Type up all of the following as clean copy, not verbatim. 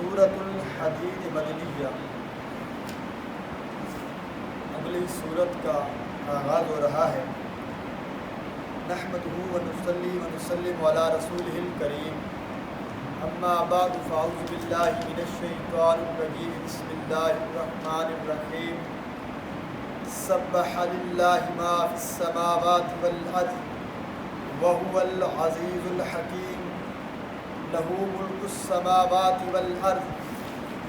سورۃ الحدید مدنیہ، اگلی سورت کا آغاز ہو رہا ہے۔ نحمدہ ونصلی ونسلم علی رسولہ الکریم، اما بعد فاعوذ باللہ من الشیطان الرجیم، بسم اللہ الرحمن الرحیم۔ سبح للہ ما فی السماوات والارض وهو العزیز الحکیم، له ملک السماوات والارض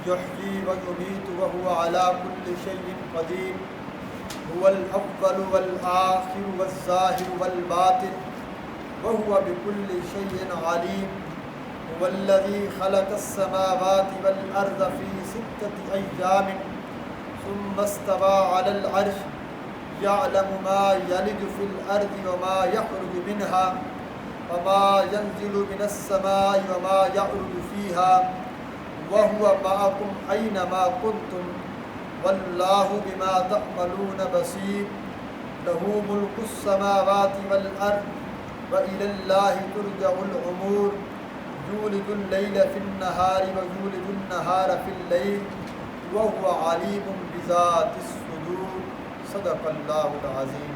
یحیی ویمیت وهو علی کل شیء قدیر، هو الاول والآخر والظاہر والباطن وهو بكل شیء علیم، هو الذی خلق السماوات والارض فی ستة ایام ثم استوى على العرش يعلم ما يلج في الأرض وما يخرج منها وما ينزل من السماء وما يعرج فيها وهو معكم أينما كنتم والله بما تعملون بصير، له ملك السماوات والأرض وإلى الله ترجع الأمور، يولج الليل في النهار ويولج النهار في الليل وهو عليم بذات الصدور، صدق اللہ العظیم۔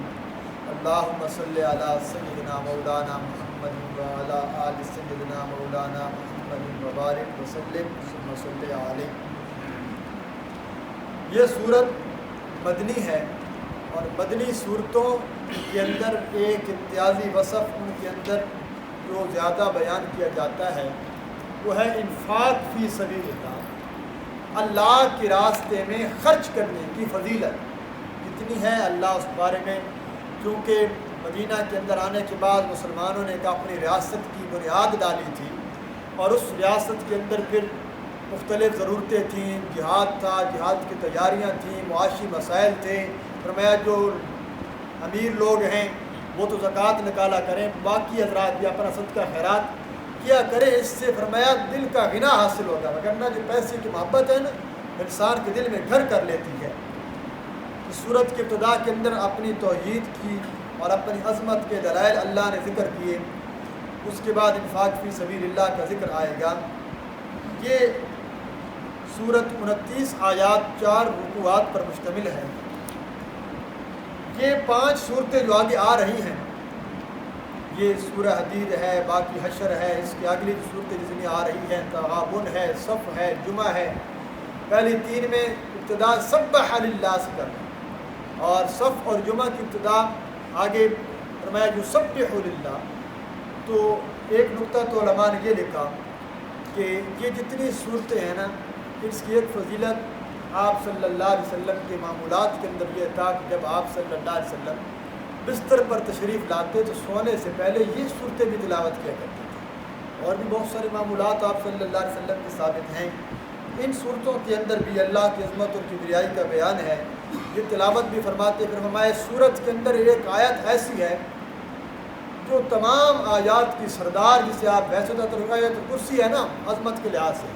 اللہم صلی علی سیدنا مولانا محمد وعلی آل سیدنا مولانا محمد وبارک وسلم ثم صلی علیہ۔ یہ سورت مدنی ہے، اور مدنی صورتوں کے اندر ایک امتیازی وصف ان کے اندر جو زیادہ بیان کیا جاتا ہے وہ ہے انفاق فی سبیل اللہ، اللہ کے راستے میں خرچ کرنے کی فضیلت کتنی ہے۔ اللہ اس بارے میں، کیونکہ مدینہ کے اندر آنے کے بعد مسلمانوں نے اپنی ریاست کی بنیاد ڈالی تھی، اور اس ریاست کے اندر پھر مختلف ضرورتیں تھیں، جہاد تھا، جہاد کی تیاریاں تھیں، معاشی مسائل تھے۔ فرمایا جو امیر لوگ ہیں وہ تو زکوٰۃ نکالا کریں، باقی حضرات بھی اپنا صدقہ خیرات کیا کریں، اس سے فرمایا دل کا غنا حاصل ہوگا، وگرنہ جو پیسے کی محبت ہے نا انسان کے دل میں گھر کر لیتی ہے۔ اس صورت کی ابتدا کے اندر اپنی توحید کی اور اپنی عظمت کے دلائل اللہ نے ذکر کیے، اس کے بعد انفاق فی سبیل اللہ کا ذکر آئے گا۔ یہ سورت 29 آیات 4 رکوعات پر مشتمل ہے۔ یہ 5 صورتیں جو آگے آ رہی ہیں، یہ سورہ حدید ہے، باقی حشر ہے، اس کی اگلی صورتیں جتنی آ رہی ہیں تغابن ہے، صف ہے، جمعہ ہے۔ پہلی 3 میں ابتدا سبح للہ سے کرنا، اور صف اور جمعہ کی ابتدا آگے فرمایا یسبح للہ۔ تو ایک نقطہ تو علماء نے یہ لکھا کہ یہ جتنی صورتیں ہیں نا، اس کی ایک فضیلت آپ صلی اللہ علیہ وسلم کے معمولات کے اندر یہ تھا کہ جب آپ صلی اللہ علیہ وسلم بستر پر تشریف لاتے تو سونے سے پہلے یہ صورتیں بھی تلاوت کیا کرتے تھے، اور بھی بہت سارے معمولات آپ صلی اللہ علیہ وسلم کے ثابت ہیں۔ ان صورتوں کے اندر بھی اللہ کی عظمت اور کبریائی کا بیان ہے، یہ تلاوت بھی فرماتے۔ پھر ہمارے سورت کے اندر ایک آیت ایسی ہے جو تمام آیات کی سردار، جسے آپ ویسے تو آیت کرسی ہے نا عظمت کے لحاظ سے،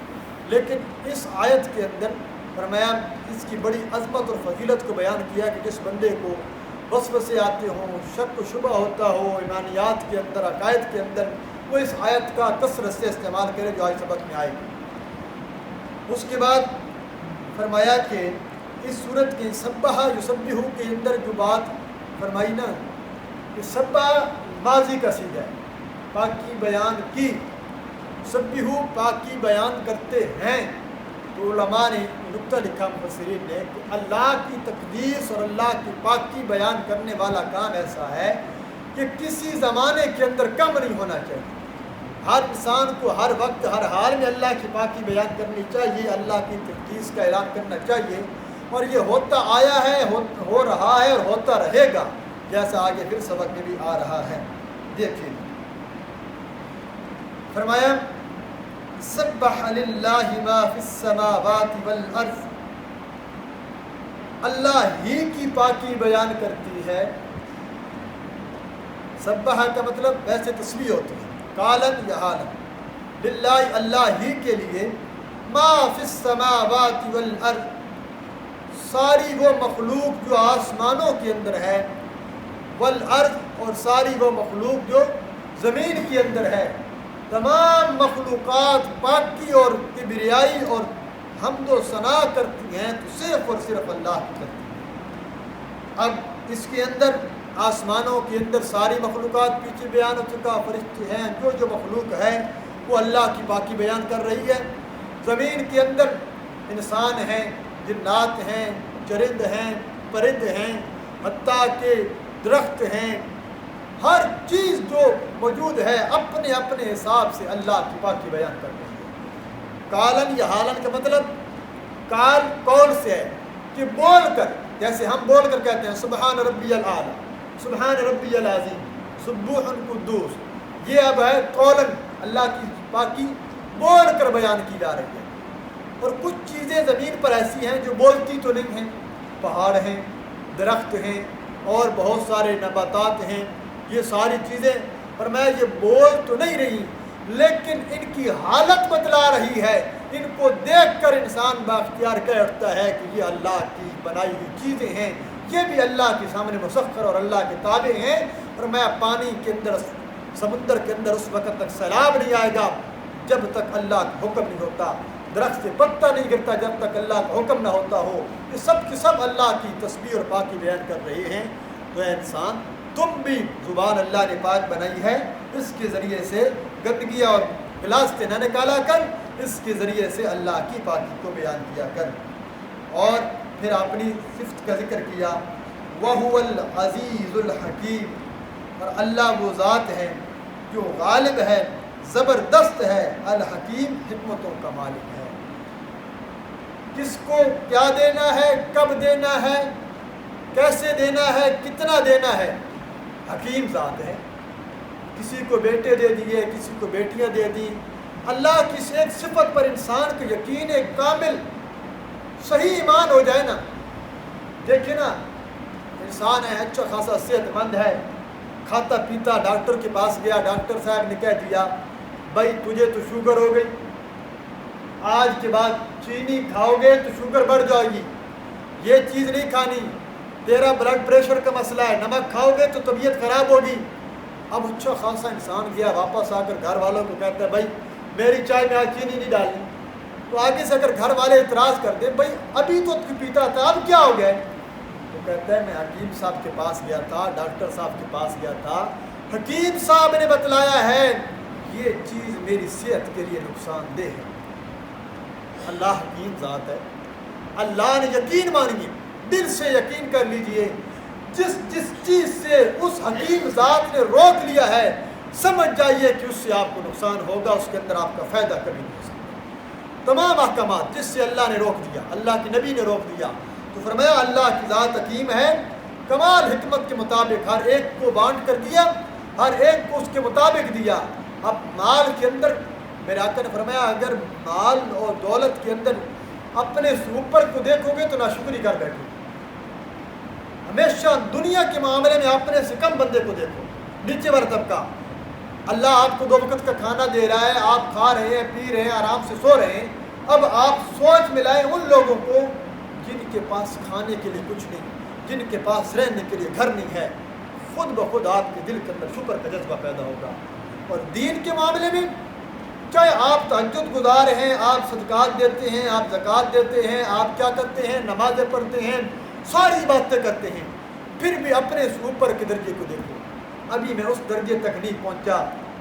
لیکن اس آیت کے اندر فرمایا اس کی بڑی عظمت اور فضیلت کو بیان کیا کہ جس بندے کو وسوسے آتے ہوں، شک و شبہ ہوتا ہو ایمانیات کے اندر، عقائد کے اندر، وہ اس آیت کا کثرت سے استعمال کرے جو آج سبق میں آئے گی۔ اس کے بعد فرمایا کہ اس صورت کے سبح یسبح کے اندر جو بات فرمائی نا کہ سبح ماضی کا صیغہ ہے، پاکی بیان کی، سبح پاکی بیان کرتے ہیں۔ تو علماء نے نقطہ لکھا مفسرین نے کہ اللہ کی تقدیس اور اللہ کی پاکی بیان کرنے والا کام ایسا ہے کہ کسی زمانے کے اندر کم نہیں ہونا چاہیے۔ ہر انسان کو ہر وقت ہر حال میں اللہ کی پاکی بیان کرنی چاہیے، اللہ کی تقدیس کا اعلان کرنا چاہیے، اور یہ ہوتا آیا ہے، ہو رہا ہے اور ہوتا رہے گا، جیسا آگے پھر سبق میں بھی آ رہا ہے۔ دیکھیں فرمایا سبح للہ ما فی السماوات والارض، اللہ ہی کی پاکی بیان کرتی ہے۔ سبح کا مطلب ویسے تسبیح ہوتی ہے، قالن یا حالن، للہ اللہ ہی کے لیے، ما فی السماوات والارض ساری وہ مخلوق جو آسمانوں کے اندر ہے، والارض اور ساری وہ مخلوق جو زمین کے اندر ہے، تمام مخلوقات پاکی اور کبریائی اور حمد و ثنا کرتی ہیں تو صرف اور صرف اللہ کی کرتی ہیں۔ اب اس کے اندر آسمانوں کے اندر ساری مخلوقات پیچھے بیان ہو چکا، فرشتے ہیں، جو مخلوق ہے وہ اللہ کی پاکی بیان کر رہی ہے۔ زمین کے اندر انسان ہیں، جنات ہیں، چرند ہیں، پرند ہیں، حتیٰ کہ درخت ہیں، ہر چیز جو موجود ہے اپنے اپنے حساب سے اللہ کی پاکی بیان کر رہی ہے۔ کالن یا حالن کا مطلب کال قول سے ہے کہ بول کر، جیسے ہم بول کر کہتے ہیں سبحان ربی الاعلی، سبحان ربی العظیم، سبوح قدوس، یہ اب ہے قولن، اللہ کی پاکی بول کر بیان کی جا رہی ہے۔ اور کچھ چیزیں زمین پر ایسی ہیں جو بولتی تو نہیں ہیں، پہاڑ ہیں، درخت ہیں اور بہت سارے نباتات ہیں، یہ ساری چیزیں پر میں یہ بول تو نہیں رہی لیکن ان کی حالت بتلا رہی ہے۔ ان کو دیکھ کر انسان بااختیار کہہ اٹھتا ہے کہ یہ اللہ کی بنائی ہوئی چیزیں ہیں، یہ بھی اللہ کے سامنے مسخر اور اللہ کے تابع ہیں۔ اور میں پانی کے اندر، سمندر کے اندر اس وقت تک سیلاب نہیں آئے گا جب تک اللہ کا حکم نہیں ہوتا، درخت سے پتا نہیں گرتا جب تک اللہ کا حکم نہ ہوتا ہو۔ یہ سب کے سب اللہ کی تسبیح اور پاکی بیان کر رہے ہیں۔ تو اے انسان، تم بھی زبان اللہ نے پاک بنائی ہے، اس کے ذریعے سے گندگیاں اور گلاستے نہ نکالا کر، اس کے ذریعے سے اللہ کی پاکی کو بیان کیا کر۔ اور پھر اپنی صفت کا ذکر کیا، وَهُوَ الْعَزِيزُ الْحَكِيمُ، اور اللہ وہ ذات ہے جو غالب ہے، زبردست ہے، الحکیم، حکمتوں کا مالک ہے۔ کس کو کیا دینا ہے، کب دینا ہے، کیسے دینا ہے، کتنا دینا ہے، حکیم ذات ہے۔ کسی کو بیٹے دے دیے، کسی کو بیٹیاں دے دی۔ اللہ کی ایک صفت پر انسان کو یقین کامل صحیح ایمان ہو جائے نا۔ دیکھیں نا، انسان ہے، اچھا خاصا صحت مند ہے، کھاتا پیتا، ڈاکٹر کے پاس گیا، ڈاکٹر صاحب نے کہہ دیا بھائی تجھے تو شوگر ہو گئی، آج کے بعد چینی کھاؤ گے تو شوگر بڑھ جائے گی، یہ چیز نہیں کھانی، تیرا بلڈ پریشر کا مسئلہ ہے، نمک کھاؤ گے تو طبیعت خراب ہوگی۔ اب اچھا خاصا انسان گیا، واپس آ کر گھر والوں کو کہتا ہے بھائی میری چائے میں آج چینی نہیں ڈالنی۔ تو آگے سے اگر گھر والے اعتراض کر دیں بھائی ابھی تو پیتا تھا اب کیا ہو گیا ہے، تو کہتا ہے میں حکیم صاحب کے پاس گیا تھا، ڈاکٹر صاحب کے پاس گیا تھا، حکیم صاحب نے بتلایا ہے یہ چیز میری صحت کے لیے نقصان دہ ہے۔ اللہ حکیم ذات ہے، اللہ نے یقین مانیے، دل سے یقین کر لیجئے، جس چیز سے اس حکیم ذات نے روک لیا ہے سمجھ جائیے کہ اس سے آپ کو نقصان ہوگا، اس کے اندر آپ کا فائدہ کبھی نہیں ہو سکتا۔ تمام احکامات جس سے اللہ نے روک دیا، اللہ کے نبی نے روک دیا، تو فرمایا اللہ کی ذات حکیم ہے، کمال حکمت کے مطابق ہر ایک کو بانٹ کر دیا، ہر ایک کو اس کے مطابق دیا۔ اب مال کے اندر میرے آقا نے فرمایا اگر مال اور دولت کے اندر اپنے اوپر کو دیکھو گے تو ناشکری کر بیٹھو، ہمیشہ دنیا کے معاملے میں اپنے سے کم بندے کو دیکھو، نیچے والا طبقہ۔ اللہ آپ کو 2 وقت کا کھانا دے رہا ہے، آپ کھا رہے ہیں، پی رہے ہیں، آرام سے سو رہے ہیں، اب آپ سوچ ملائیں ان لوگوں کو جن کے پاس کھانے کے لیے کچھ نہیں، جن کے پاس رہنے کے لیے گھر نہیں ہے، خود بخود آپ کے دل کے اندر شکر کا جذبہ پیدا ہوگا۔ اور دین کے معاملے میں چاہے آپ تہجد گزار ہیں، آپ صدقات دیتے ہیں، آپ زکوٰۃ دیتے ہیں، آپ کیا کرتے ہیں، نمازیں پڑھتے ہیں، ساری باتیں کرتے ہیں، پھر بھی اپنے سے اوپر کے درجے کو دیکھو۔ ابھی میں اس درجے تک نہیں پہنچا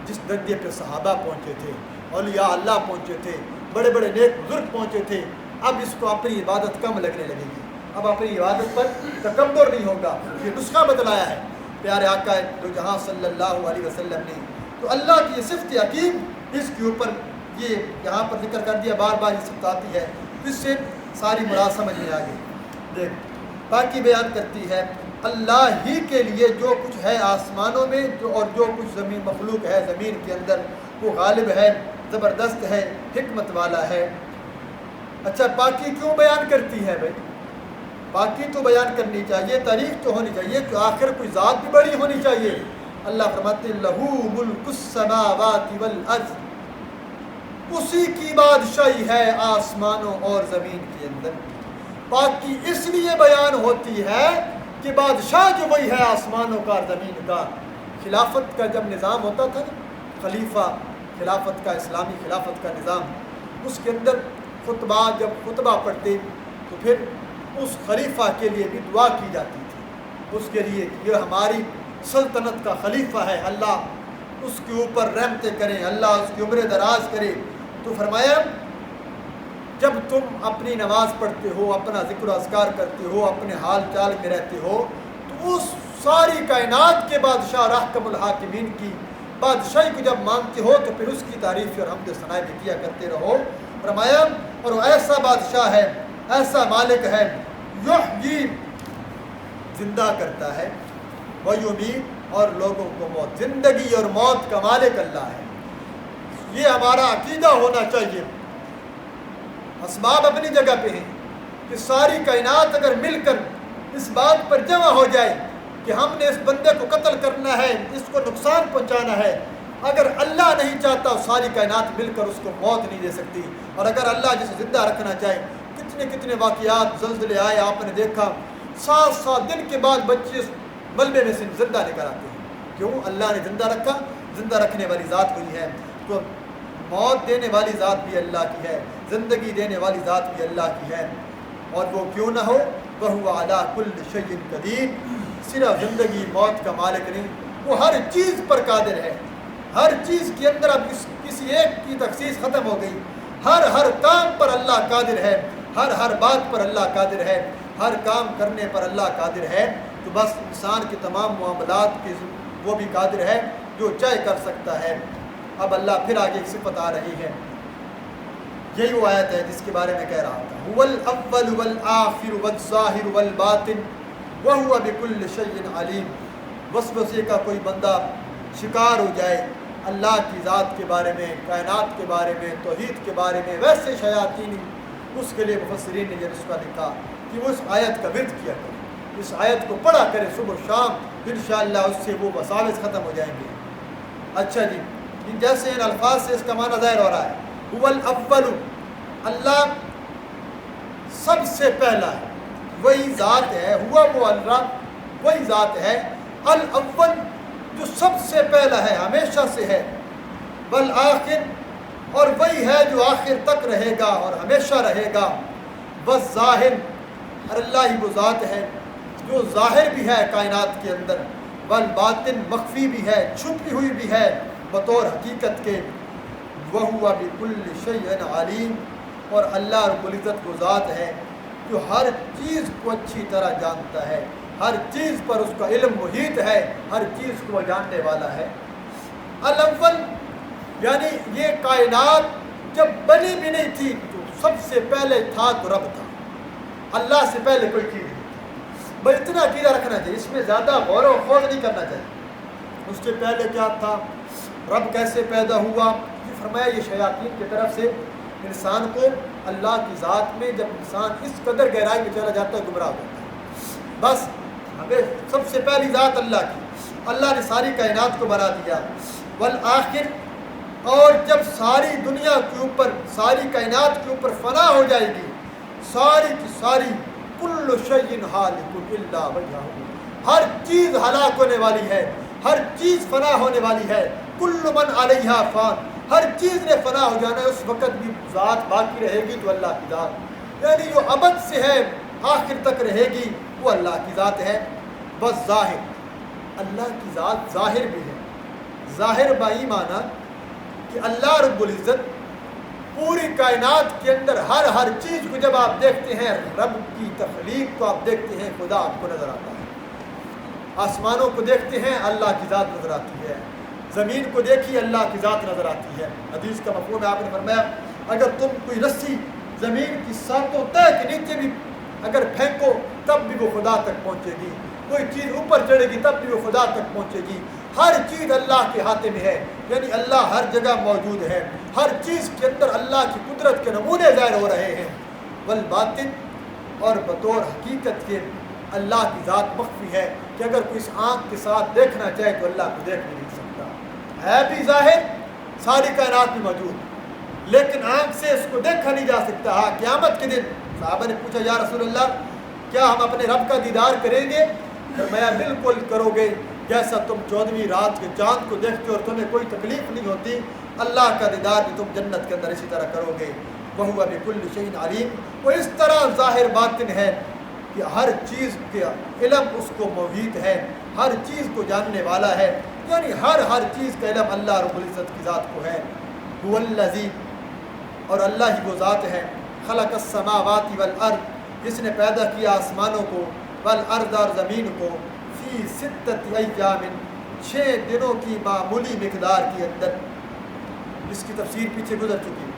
جس درجے پہ صحابہ پہنچے تھے، اولیاء اللہ پہنچے تھے، بڑے بڑے نیک بزرگ پہنچے تھے۔ اب اس کو اپنی عبادت کم لگنے لگے گی، اب اپنی عبادت پر تکبر نہیں ہوگا۔ یہ نسخہ بتلایا ہے پیارے آقا دو جہاں صلی اللہ علیہ وسلم نے۔ تو اللہ کی یہ صفت حکیم، اس کے اوپر یہ یہاں پر ذکر کر دیا، بار بار یہ صفت آتی ہے، اس سے ساری مراد سمجھ میں آ گئی۔ دیکھ باقی بیان کرتی ہے اللہ ہی کے لیے جو کچھ ہے آسمانوں میں اور جو کچھ زمین مخلوق ہے زمین کے اندر، وہ غالب ہے، زبردست ہے، حکمت والا ہے۔ اچھا پاکی کیوں بیان کرتی ہے بھائی؟ پاکی تو بیان کرنی چاہیے، تاریخ تو ہونی چاہیے کہ آخر کوئی ذات بھی بڑی ہونی چاہیے۔ اللہ فرماتے ہیں لہو ملک السماوات والارض، اسی کی بادشاہی ہے آسمانوں اور زمین کے اندر۔ پاکی اس لیے بیان ہوتی ہے کہ بادشاہ جو وہی ہے آسمانوں کا اور زمین کا۔ خلافت کا جب نظام ہوتا تھا نا، خلیفہ خلافت کا، اسلامی خلافت کا نظام، اس کے اندر جب خطبہ پڑھتے تو پھر اس خلیفہ کے لیے بھی دعا کی جاتی تھی، اس کے لیے یہ ہماری سلطنت کا خلیفہ ہے، اللہ اس کے اوپر رحمتیں کریں، اللہ اس کی عمر دراز کرے۔ تو فرمایا جب تم اپنی نماز پڑھتے ہو، اپنا ذکر و اذکار کرتے ہو، اپنے حال چال میں رہتے ہو، تو اس ساری کائنات کے بادشاہ راحکم الحاکمین کی بادشاہی کو جب مانتے ہو تو پھر اس کی تعریف اور حمد و ثنا بھی کیا کرتے رہو۔ فرمایا اور وہ ایسا بادشاہ ہے، ایسا مالک ہے، یحیی زندہ کرتا ہے، ویمیت اور لوگوں کو موت، زندگی اور موت کا مالک اللہ ہے۔ یہ ہمارا عقیدہ ہونا چاہیے۔ اسباب اپنی جگہ پہ ہیں کہ ساری کائنات اگر مل کر اس بات پر جمع ہو جائے کہ ہم نے اس بندے کو قتل کرنا ہے، اس کو نقصان پہنچانا ہے، اگر اللہ نہیں چاہتا ساری کائنات مل کر اس کو موت نہیں دے سکتی، اور اگر اللہ جسے زندہ رکھنا چاہے، کتنے کتنے واقعات زلزلے آئے، آپ نے دیکھا 7 دن کے بعد بچے اس ملبے میں سے زندہ نکل آتے ہیں، کیوں؟ اللہ نے زندہ رکھا۔ زندہ رکھنے والی ذات ہوئی ہے، تو موت دینے والی ذات بھی اللہ کی ہے، زندگی دینے والی ذات بھی اللہ کی ہے، اور وہ کیوں نہ ہو، وَهُوَ عَلَىٰ كُلِّ شَيْءٍ قَدِيرٌ، صرف زندگی موت کا مالک نہیں، وہ ہر چیز پر قادر ہے۔ ہر چیز کے اندر اب کسی ایک کی تخصیص ختم ہو گئی، ہر کام پر اللہ قادر ہے، ہر بات پر اللہ قادر ہے، ہر کام کرنے پر اللہ قادر ہے۔ تو بس انسان کے تمام معاملات کے وہ بھی قادر ہے جو چاہے کر سکتا ہے۔ اب اللہ پھر آگے ایک صفت آ رہی ہے، یہی وہ آیت ہے جس کے بارے میں کہہ رہا تھا، هُوَ الْأَوَّلُ وَالْآخِرُ وَالظَّاهِرُ وَالْبَاطِنُ وَهُوَ بِكُلِّ شَيْءٍ عَلِيمٌ۔ وسوسے کا کوئی بندہ شکار ہو جائے اللہ کی ذات کے بارے میں، کائنات کے بارے میں، توحید کے بارے میں، ویسے شیاطین، اس کے لیے مفسرین نے یہ نسخہ لکھا کہ وہ اس آیت کا ورد کیا کرے، اس آیت کو پڑھا کرے صبح و شام، انشاءاللہ اس سے وہ وساوس ختم ہو جائیں گے۔ اچھا جی، جیسے ان الفاظ سے اس کا معنی ظاہر ہو رہا ہے، هو الاول، اللہ سب سے پہلا ہے، وہی ذات ہے، ہوا وہ اللہ وہی ذات ہے، الاول جو سب سے پہلا ہے، ہمیشہ سے ہے، والآخر اور وہی ہے جو آخر تک رہے گا اور ہمیشہ رہے گا، والظاہر اور اللہ ہی وہ ذات ہے جو ظاہر بھی ہے کائنات کے اندر، والباطن مخفی بھی ہے، چھپی ہوئی بھی ہے بطور حقیقت کے، وَهُوَ بِكُلِّ شَيْءٍ عَلِيمٌ، اور اللہ رب العزت وہ ذات ہے جو ہر چیز کو اچھی طرح جانتا ہے، ہر چیز پر اس کا علم محیط ہے، ہر چیز کو وہ جاننے والا ہے۔ الاول یعنی یہ کائنات جب بنی بھی نہیں تھی تو سب سے پہلے تھا تو رب تھا، اللہ سے پہلے کوئی چیز نہیں، بس اتنا عقیدہ رکھنا چاہیے، اس میں زیادہ غور و خوض نہیں کرنا چاہیے۔ اس سے پہلے کیا تھا، رب کیسے پیدا ہوا، یہ فرمایا یہ شیاطین کی طرف سے انسان کو اللہ کی ذات میں جب انسان اس قدر گہرائی میں چلا جاتا ہے گمراہ ہوتا ہے۔ بس ہمیں سب سے پہلی ذات اللہ کی، اللہ نے ساری کائنات کو بنا دیا، والآخر اور جب ساری دنیا کے اوپر، ساری کائنات کے اوپر فنا ہو جائے گی، ساری کی ساری، کل شیء ہالک الا وجہہ، ہر چیز ہلاک ہونے والی ہے، ہر چیز فنا ہونے والی ہے، کل من علیہا فان، ہر چیز نے فنا ہو جانا ہے، اس وقت بھی ذات باقی رہے گی تو اللہ کی ذات، یعنی جو ابد سے ہے آخر تک رہے گی وہ اللہ کی ذات ہے۔ بس ظاہر، اللہ کی ذات ظاہر بھی ہے، ظاہر بائی معنی کہ اللہ رب العزت پوری کائنات کے اندر ہر چیز کو جب آپ دیکھتے ہیں، رب کی تخلیق کو آپ دیکھتے ہیں، خدا آپ کو نظر آتا ہے، آسمانوں کو دیکھتے ہیں اللہ کی ذات نظر آتی ہے، زمین کو دیکھیے اللہ کی ذات نظر آتی ہے۔ حدیث کا مفہوم ہے، آپ نے فرمایا اگر تم کوئی رسی زمین کی ساتوں تہ کے نیچے بھی اگر پھینکو تب بھی وہ خدا تک پہنچے گی، کوئی چیز اوپر چڑھے گی تب بھی وہ خدا تک پہنچے گی، ہر چیز اللہ کے ہاتھ میں ہے، یعنی اللہ ہر جگہ موجود ہے، ہر چیز کے اندر اللہ کی قدرت کے نمونے ظاہر ہو رہے ہیں۔ والباطن اور بطور حقیقت کے اللہ کی ذات مخفی ہے کہ اگر کوئی اس آنکھ کے ساتھ دیکھنا چاہے تو اللہ کو دیکھ نہیں سکتا، ہے بھی ظاہر، ساری کائنات میں موجود، لیکن آنکھ سے اس کو دیکھا نہیں جا سکتا۔ ہاں قیامت کے دن صحابہ نے پوچھا یا رسول اللہ کیا ہم اپنے رب کا دیدار کریں گے؟ فرمایا بالکل کرو گے، جیسا تم 14ویں رات کے چاند کو دیکھتے ہو اور تمہیں کوئی تکلیف نہیں ہوتی، اللہ کا دیدار بھی تم جنت کے اندر اسی طرح کرو گے. وَهُوَ بِكُلِّ شَيْءٍ عَلِيمٌ. وہ اس طرح ظاہر باطن ہے کہ ہر چیز کے علم اس کو محیط ہے, ہر چیز کو جاننے والا ہے, یعنی ہر چیز کا علم اللہ رب العزت کی ذات کو ہے. هُوَ الَّذِي, اور اللہ ہی وہ ذات ہے, خلق السماوات والارض, جس نے پیدا کیا آسمانوں کو, والارض, اور زمین کو, فی ستۃ ایام, 6 دنوں کی معمولی مقدار کے اندر. اس کی تفسیر پیچھے گزر چکی.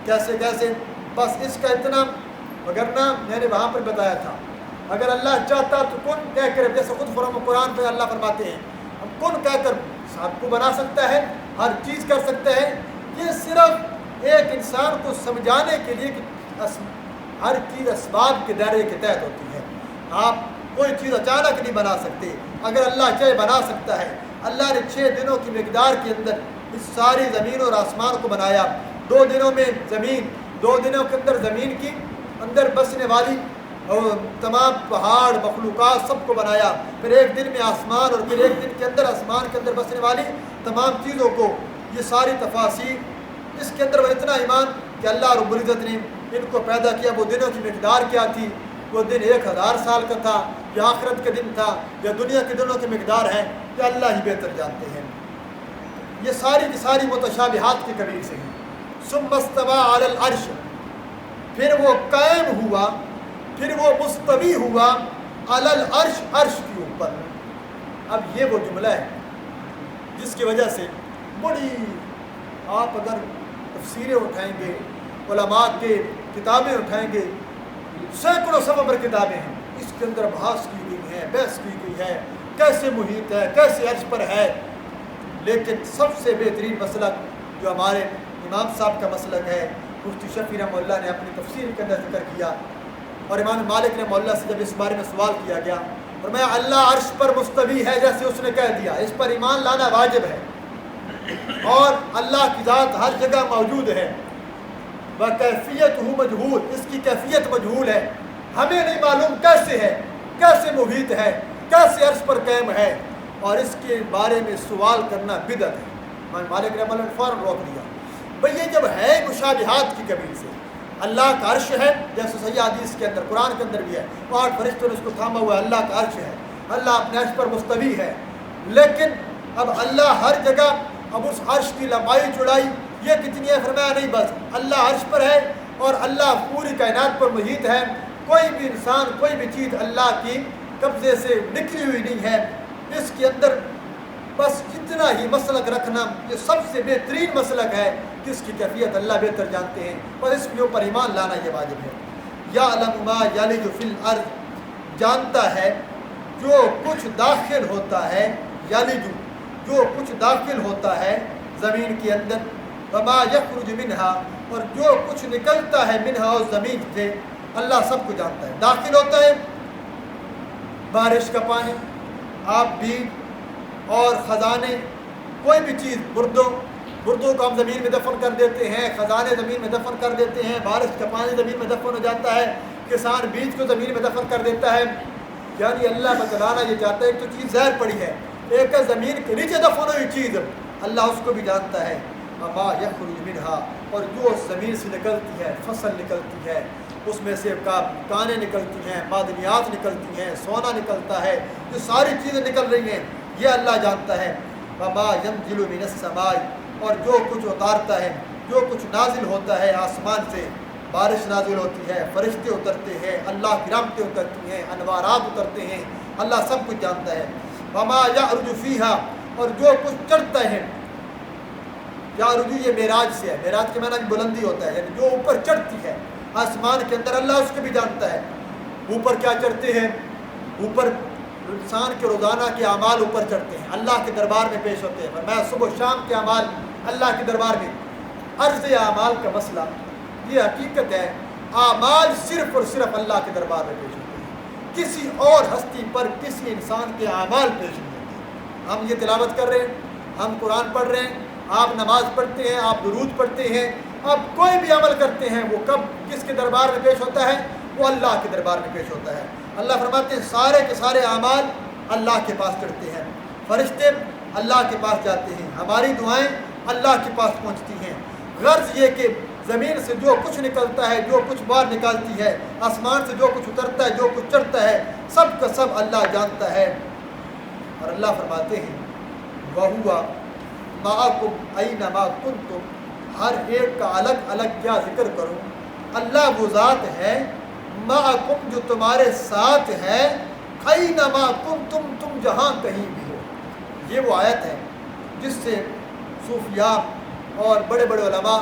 کیسے بس اس کا اتنا, وگرنہ میں نے وہاں پر بتایا تھا, اگر اللہ چاہتا تو کن کہہ کر, جیسے خود قرآن پہ اللہ فرماتے ہیں ہم کن کہہ کر سب کو بنا سکتا ہے, ہر چیز کر سکتا ہے. یہ صرف ایک انسان کو سمجھانے کے لیے کہ ہر چیز اسباب کے دائرے کے تحت ہوتی ہے. آپ کوئی چیز اچانک نہیں بنا سکتے, اگر اللہ چاہے بنا سکتا ہے. اللہ نے 6 دنوں کی مقدار کے اندر اس ساری زمین اور آسمان کو بنایا. 2 دنوں میں زمین, 2 دنوں کے اندر زمین کی اندر بسنے والی اور تمام پہاڑ مخلوقات سب کو بنایا. پھر 1 دن میں آسمان, اور پھر 1 دن کے اندر آسمان کے اندر بسنے والی تمام چیزوں کو. یہ ساری تفاصیر اس کے اندر وہ اتنا ایمان کہ اللہ رب العزت نے ان کو پیدا کیا. وہ دنوں کی مقدار کیا تھی, وہ دن 1000 سال کا تھا, یا آخرت کے دن تھا, یا دنیا کے دنوں کی مقدار ہے, کہ اللہ ہی بہتر جانتے ہیں. یہ ساری کی ساری متشابہات کی قبیل سے ہیں. ثم استوى علی العرش, پھر وہ قائم ہوا, پھر وہ مستوی ہوا علی العرش, عرش کے اوپر. اب یہ وہ جملہ ہے جس کی وجہ سے بڑی, آپ اگر تفسیریں اٹھائیں گے, علماء کے کتابیں اٹھائیں گے, سینکڑوں صفحوں پر کتابیں ہیں, اس کے اندر بحث کی گئی ہے, بحث کی گئی ہے, کیسے محیط ہے, کیسے عرش پر ہے. لیکن سب سے بہترین مسلک جو ہمارے امام صاحب کا مسلک ہے, مفتی شفیع رحمہ اللہ نے اپنی تفسیر کے اندر ذکر کیا, اور امام مالک رحمہ اللہ سے جب اس بارے میں سوال کیا گیا, اور میں اللہ عرش پر مستوی ہے جیسے اس نے کہہ دیا, اس پر ایمان لانا واجب ہے, اور اللہ کی ذات ہر جگہ موجود ہے. وَكَيْفِيَّتُهُ مجہول, اس کی کیفیت مجہول ہے, ہمیں نہیں معلوم کیسے ہے, کیسے محیط ہے, کیسے عرش پر قائم ہے, اور اس کے بارے میں سوال کرنا بدعت ہے. مالک رحمہ اللہ نے فوراً روک دیا. بھئی یہ جب ہے مشابہات کی قبیل سے, اللہ کا عرش ہے جیسے صحیح حدیث کے اندر, قرآن کے اندر بھی ہے, 8 فرشتوں نے اس کو تھاما ہوا ہے, اللہ کا عرش ہے, اللہ اپنے عرش پر مستوی ہے. لیکن اب اللہ ہر جگہ, اب اس عرش کی لمبائی چوڑائی یہ کتنی ہے فرمایا نہیں, بس اللہ عرش پر ہے, اور اللہ پوری کائنات پر محیط ہے. کوئی بھی انسان, کوئی بھی چیز اللہ کی قبضے سے نکلی ہوئی نہیں ہے. اس کے اندر بس اتنا ہی مسلک رکھنا یہ سب سے بہترین مسلک ہے, جس کی کیفیت اللہ بہتر جانتے ہیں, اور اس کے اوپر ایمان لانا یہ واجب ہے. یعلم ما یلج فی الارض, جانتا ہے جو کچھ داخل ہوتا ہے, یلج جو کچھ داخل ہوتا ہے زمین کے اندر, وما یخرج منہا, اور جو کچھ نکلتا ہے منہا, اور زمین سے, اللہ سب کو جانتا ہے. داخل ہوتا ہے بارش کا پانی, آپ بھی, اور خزانے, کوئی بھی چیز, بردوں کو ہم زمین میں دفن کر دیتے ہیں, خزانے زمین میں دفن کر دیتے ہیں, بارش کا پانی زمین میں دفن ہو جاتا ہے, کسان بیج کو زمین میں دفن کر دیتا ہے. یعنی اللہ بتلانا یہ چاہتا ہے, ایک تو چیز زہر پڑی ہے, ایک ہے زمین کے نیچے دفن ہوئی چیز, اللہ اس کو بھی جانتا ہے. وما یخرج منہا, اور جو زمین سے نکلتی ہے, فصل نکلتی ہے, اس میں سے کانیں نکلتی ہیں, معدنیات نکلتی ہیں, سونا نکلتا ہے, جو ساری چیزیں نکل رہی ہیں, یہ اللہ جانتا ہے. وما ینزل من السماء, اور جو کچھ اتارتا ہے, جو کچھ نازل ہوتا ہے آسمان سے, بارش نازل ہوتی ہے, فرشتے اترتے ہیں, اللہ کی رحمتیں اترتی ہیں, انوارات اترتے ہیں, اللہ سب کچھ جانتا ہے. وما یعرج فیہا, اور جو کچھ چڑھتا ہے, یعرج یہ معراج سے ہے, معراج کے معنی بلندی ہوتا ہے, یعنی جو اوپر چڑھتی ہے آسمان کے اندر, اللہ اس کو بھی جانتا ہے. اوپر کیا چڑھتے ہیں, اوپر انسان کے روزانہ کے اعمال اوپر چڑھتے ہیں, اللہ کے دربار میں پیش ہوتے ہیں. میں صبح و شام کے اعمال اللہ کے دربار میں, عرض اعمال کا مسئلہ یہ حقیقت ہے, اعمال صرف اور صرف اللہ کے دربار میں پیش ہوتے ہیں, کسی اور ہستی پر, کسی انسان کے اعمال پیش نہیں ہوتے. ہم یہ تلاوت کر رہے ہیں, ہم قرآن پڑھ رہے ہیں, آپ نماز پڑھتے ہیں, آپ درود پڑھتے ہیں, آپ کوئی بھی عمل کرتے ہیں, وہ کب کس کے دربار میں پیش ہوتا ہے, وہ اللہ کے دربار میں پیش ہوتا ہے. اللہ فرماتے ہیں سارے کے سارے اعمال اللہ کے پاس چڑھتے ہیں, فرشتے اللہ کے پاس جاتے ہیں, ہماری دعائیں اللہ کے پاس پہنچتی ہیں۔ غرض یہ کہ زمین سے جو کچھ نکلتا ہے، جو کچھ باہر نکالتی ہے، آسمان سے جو کچھ اترتا ہے، جو کچھ چڑھتا ہے، سب کا سب اللہ جانتا ہے۔ اور اللہ فرماتے ہیں وَهُوَ مَعَكُمْ أَيْنَمَا كُنْتُمْ، ہر ایک کا الگ الگ کیا ذکر کروں، اللہ وہ ذات ہے مَعَكُمْ جو تمہارے ساتھ ہے، أَيْنَمَا كُنْتُمْ تم جہاں کہیں بھی ہو۔ یہ وہ آیت ہے جس سے صوفیاء اور بڑے بڑے علماء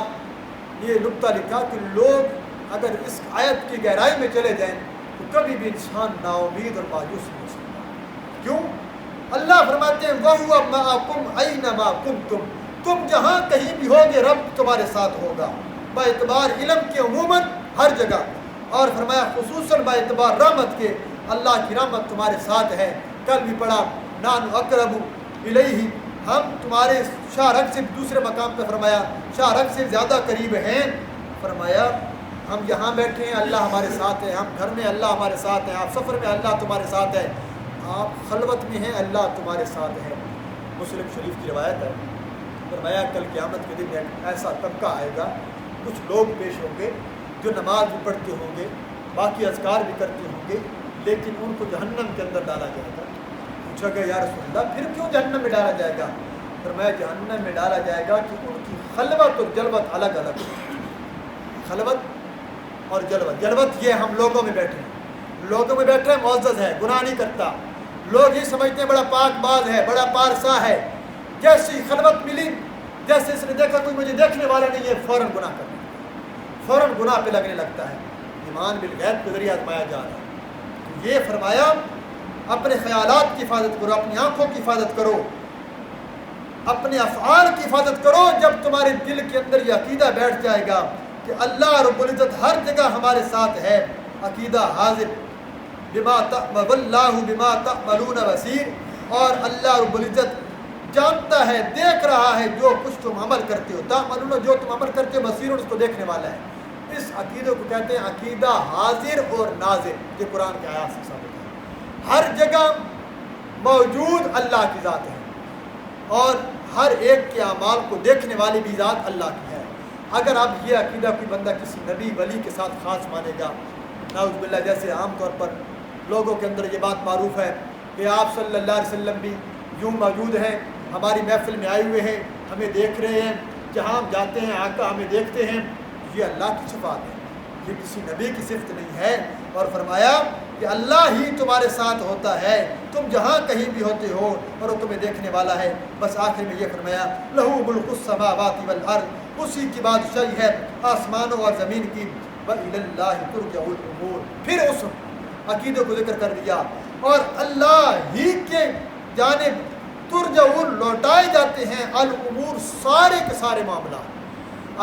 یہ نکتہ لکھا کہ لوگ اگر اس آیت کی گہرائی میں چلے جائیں تو کبھی بھی انسان نا امید اور مایوس نہیں ہو سکتا۔ کیوں؟ اللہ فرماتے ہیں وَهُوَ مَعَكُمْ أَيْنَمَا كُنْتُمْ، تم جہاں کہیں بھی ہوگے رب تمہارے ساتھ ہوگا، با اعتبار علم کے عموماً ہر جگہ، اور فرمایا خصوصاً با اعتبار رحمت کے اللہ کی رحمت تمہارے ساتھ ہے۔ کل بھی پڑھا نحن اقرب الیہ، ہم تمہارے شاہ رگ سے، دوسرے مقام پہ فرمایا شاہ رگ سے زیادہ قریب ہیں۔ فرمایا ہم یہاں بیٹھے ہیں اللہ ہمارے ساتھ ہے، ہم گھر میں اللہ ہمارے ساتھ ہے، آپ سفر میں اللہ تمہارے ساتھ ہے، آپ خلوت میں ہیں اللہ تمہارے ساتھ ہے۔ مسلم شریف کی روایت ہے، فرمایا کل قیامت کے دن ایک ایسا طبقہ آئے گا، کچھ لوگ پیش ہوں گے جو نماز بھی پڑھتے ہوں گے، باقی اذکار بھی کرتے ہوں گے، لیکن ان کو جہنم کے اندر ڈالا جائے گا۔ پوچھا گیا یا رسول اللہ پھر کیوں جہنم میں ڈالا جائے گا؟ فرمایا جہنم میں ڈالا جائے گا کہ ان کی خلوت اور جلوت الگ الگ ہے۔ خلوت اور جلوت، جلوت یہ ہم لوگوں میں بیٹھے ہیں، لوگوں میں بیٹھے ہیں، معزز ہے، گناہ نہیں کرتا، لوگ یہ سمجھتے ہیں بڑا پاک باز ہے، بڑا پارسا ہے، جیسی خلوت ملی، جیسے اس نے دیکھا کوئی مجھے دیکھنے والا نہیں ہے، فوراً گناہ کرنے لگتا ہے، فوراً گناہ پہ لگنے لگتا ہے۔ ایمان بالغیب کے ذریعے آزمایا جا رہا ہے۔ تو یہ فرمایا اپنے خیالات کی حفاظت کرو، اپنی آنکھوں کی حفاظت کرو، اپنے افعال کی حفاظت کرو۔ جب تمہارے دل کے اندر یہ عقیدہ بیٹھ جائے گا کہ اللہ رب العزت ہر جگہ ہمارے ساتھ ہے، عقیدہ حاضر واللہ بما تعملون بصیر، اور اللہ رب العزت جانتا ہے، دیکھ رہا ہے جو کچھ تم عمل کرتے ہو، تعملون جو تم عمل کرتے ہو، بصیر اس کو دیکھنے والا ہے۔ اس عقیدے کو کہتے ہیں عقیدہ حاضر اور ناظر، یہ قرآن کے آیات سے ثابت ہے۔ ہر جگہ موجود اللہ کی ذات ہے، اور ہر ایک کے اعمال کو دیکھنے والی بھی ذات اللہ کی ہے۔ اگر اب یہ عقیدہ کوئی بندہ کسی نبی ولی کے ساتھ خاص مانے گا، نعوذ باللہ، جیسے عام طور پر لوگوں کے اندر یہ بات معروف ہے کہ آپ صلی اللہ علیہ وسلم بھی یوں موجود ہیں، ہماری محفل میں آئے ہوئے ہیں، ہمیں دیکھ رہے ہیں، جہاں ہم جاتے ہیں آقا ہمیں دیکھتے ہیں، یہ اللہ کی صفات ہے، یہ کسی نبی کی صفت نہیں ہے۔ اور فرمایا کہ اللہ ہی تمہارے ساتھ ہوتا ہے، تم جہاں کہیں بھی ہوتے ہو، اور وہ تمہیں دیکھنے والا ہے۔ بس آخر میں یہ فرمایا لہو ملک السماوات والارض، اسی کی بادشاہی ہے آسمانوں اور زمین کی، وَإِلَى اللَّهِ تُرْجَعُ الْأُمُورُ، پھر اس عقیدے کو ذکر کر دیا، اور اللہ ہی کے جانب ترجعو لوٹائے جاتے ہیں الامور، سارے کے سارے معاملات،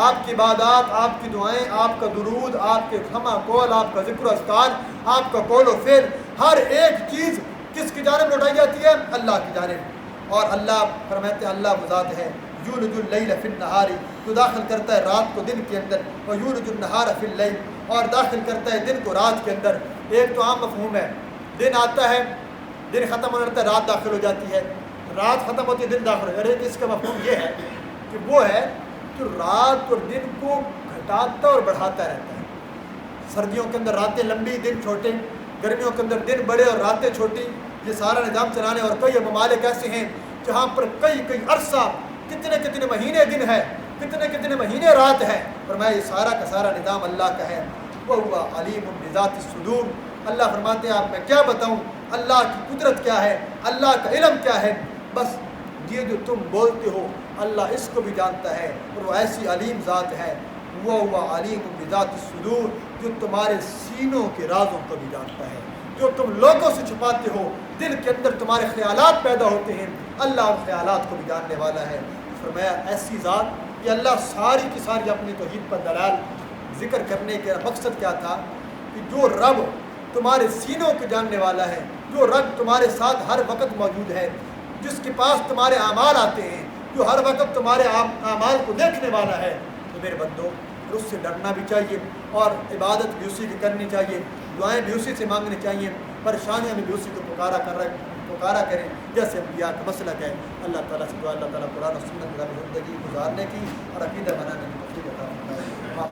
آپ کی عبادات، آپ کی دعائیں، آپ کا درود، آپ کے خما قول، آپ کا ذکر و اذکار، آپ کا قول و فعل، ہر ایک چیز کس کی جانب لوٹائی جاتی ہے؟ اللہ کی جانب۔ اور اللہ فرماتے ہیں اللہ وہ ذات ہے یولج اللیل فی النہار، جو داخل کرتا ہے رات کو دن کے اندر، ویولج النہار فی اللیل، اور داخل کرتا ہے دن کو رات کے اندر۔ ایک تو عام مفہوم ہے، دن آتا ہے، دن ختم ہونے لگتا ہے، رات داخل ہو جاتی ہے، رات ختم ہوتی ہے، دن داخل ہو جاتا ہے۔ اس کا مفہوم یہ ہے کہ وہ ہے کہ رات اور دن کو گھٹاتا اور بڑھاتا رہتا ہے۔ سردیوں کے اندر راتیں لمبی، دن چھوٹے، گرمیوں کے اندر دن بڑے اور راتیں چھوٹی، یہ سارا نظام چلانے۔ اور کئی ممالک ایسے ہیں جہاں پر کئی عرصہ، کتنے مہینے دن ہے، کتنے مہینے رات ہے، فرمایا یہ سارا کا سارا نظام اللہ کا ہے۔ وَهُوَ عَلِيمٌ بِذَاتِ الصُّدُورِ، اللہ فرماتے ہیں آپ میں کیا بتاؤں اللہ کی قدرت کیا ہے، اللہ کا علم کیا ہے، بس یہ جو تم بولتے ہو اللہ اس کو بھی جانتا ہے، اور وہ ایسی علیم ذات ہے۔ وَهُوَ عَلِيمٌ بِذَاتِ الصُّدُورِ، جو تمہارے سینوں کے رازوں کو بھی جانتا ہے، جو تم لوگوں سے چھپاتے ہو، دل کے اندر تمہارے خیالات پیدا ہوتے ہیں، اللہ ان خیالات کو بھی جاننے والا ہے۔ فرمایا ایسی ذات، یہ اللہ ساری کی ساری اپنی توحید پر دلال ذکر کرنے کا مقصد کیا تھا کہ جو رب تمہارے سینوں کو جاننے والا ہے، جو رب تمہارے ساتھ ہر وقت موجود ہے، جس کے پاس تمہارے اعمال آتے ہیں، جو ہر وقت تمہارے اعمال کو دیکھنے والا ہے، تو میرے بندو اس سے ڈرنا بھی چاہیے، اور عبادت بھی اسی کی کرنی چاہیے، دعائیں بھی اسی سے مانگنی چاہیے، پریشانیاں بھی اسی کو پکارا کریں جیسے انبیاء کا مسلک ہے۔ اللہ تعالیٰ سے دعا اللہ تعالیٰ قرآن و سنت کی زندگی گزارنے کی اور عقیدہ بنانے کی